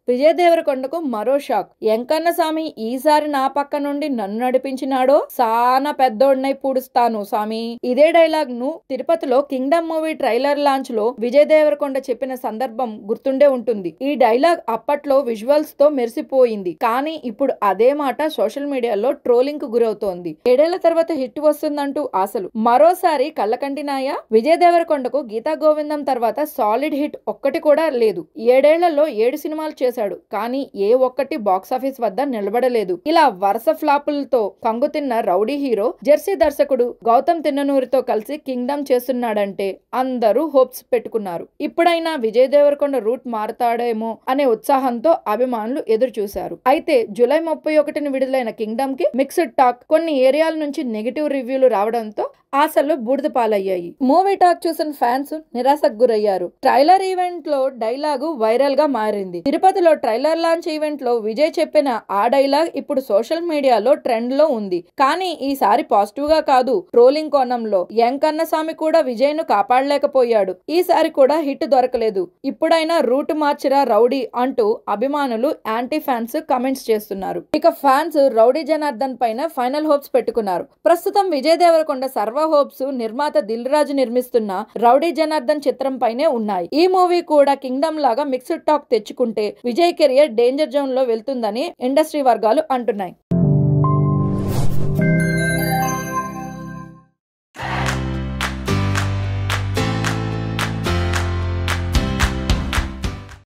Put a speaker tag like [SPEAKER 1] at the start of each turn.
[SPEAKER 1] విజయ్ దేవరకొండకు మరో షాక్. ఎంకన్న స్వామి ఈసారి నా పక్క నుండి నన్ను నడిపించినాడో సానా పెద్దోడినై పూడుస్తాను స్వామి. ఇదే డైలాగ్ ను తిరుపతిలో కింగ్డమ్ మూవీ ట్రైలర్ లాంచ్ లో విజయ్ దేవరకొండ చెప్పిన సందర్భం గుర్తుండే ఉంటుంది. ఈ డైలాగ్ అప్పట్లో విజువల్స్ తో మెరిసిపోయింది. కానీ ఇప్పుడు అదే మాట సోషల్ మీడియాలో ట్రోలింగ్ కు గురవుతోంది. 7 ఏళ్ల తర్వాత హిట్ వస్తుందంటూ ఆశలు. మరోసారి కళ్ళకంటినాయా? విజయ్ దేవరకొండకు గీతా గోవిందం తర్వాత సాలిడ్ హిట్ ఒక్కటి కూడా లేదు. 7 ఏళ్లలో 7 సినిమాలు చేశాడు. కానీ ఏ ఒక్కటి బాక్సాఫీస్ వద్ద నిలబడలేదు. ఇలా వరుస ఫ్లాపులతో కంగుతిన్న రౌడీ హీరో జెర్సీ దర్శకుడు గౌతమ్ తిన్ననూరితో కలిసి కింగ్డమ్ చేస్తున్నాడంటే అందరూ హోప్స్ పెట్టుకున్నారు. ఇప్పుడైనా విజయ్ దేవరకొండ రూట్ మారతాడేమో అనే ఉత్సాహంతో అభిమానులు ఎదురు చూశారు. అయితే జూలై 31న విడుదలైన కింగ్డమ్ కి మిక్స్డ్ టాక్, కొన్ని ఏరియాల నుంచి నెగిటివ్ రివ్యూలు రావడంతో ఆశలు బూడిద పాలయ్యాయి. మూవీ టాక్ చూసిన ఫ్యాన్స్ నిరాశకు గురయ్యారు. ట్రైలర్ ఈవెంట్ లో డైలాగు వైరల్ గా మారింది. తిరుపతిలో ట్రైలర్ లాంచ్ ఈవెంట్ లో విజయ్ చెప్పిన ఆ డైలాగ్ ఇప్పుడు సోషల్ మీడియాలో ట్రెండ్ లో ఉంది. కానీ ఈసారి పాజిటివ్ గా కాదు, ట్రోలింగ్ కోణంలో. ఎంకన్న స్వామి కూడా విజయ్ ను కాపాడలేకపోయాడు. ఈసారి కూడా హిట్ దొరకలేదు. ఇప్పుడైనా రూట్ మార్చిరా రౌడీ అంటూ అభిమానులు యాంటీ ఫ్యాన్స్ కమెంట్స్ చేస్తున్నారు. ఇక ఫ్యాన్స్ రౌడీ జనార్దన్ పైన ఫైనల్ హోప్స్ పెట్టుకున్నారు. ప్రస్తుతం విజయ్ దేవరకొండ సర్వ హోప్స్ నిర్మాత దిల్ రాజు నిర్మిస్తున్న రౌడీ జనార్దన్ చిత్రం పైనే ఉన్నాయి. ఈ మూవీ కూడా కింగ్డమ్ లాగా మిక్స్డ్ టాక్ తెచ్చుకుంటే విజయ్ కెరియర్ డేంజర్ జోన్ లో వెళ్తుందని ఇండస్ట్రీ వర్గాలు అంటున్నాయి.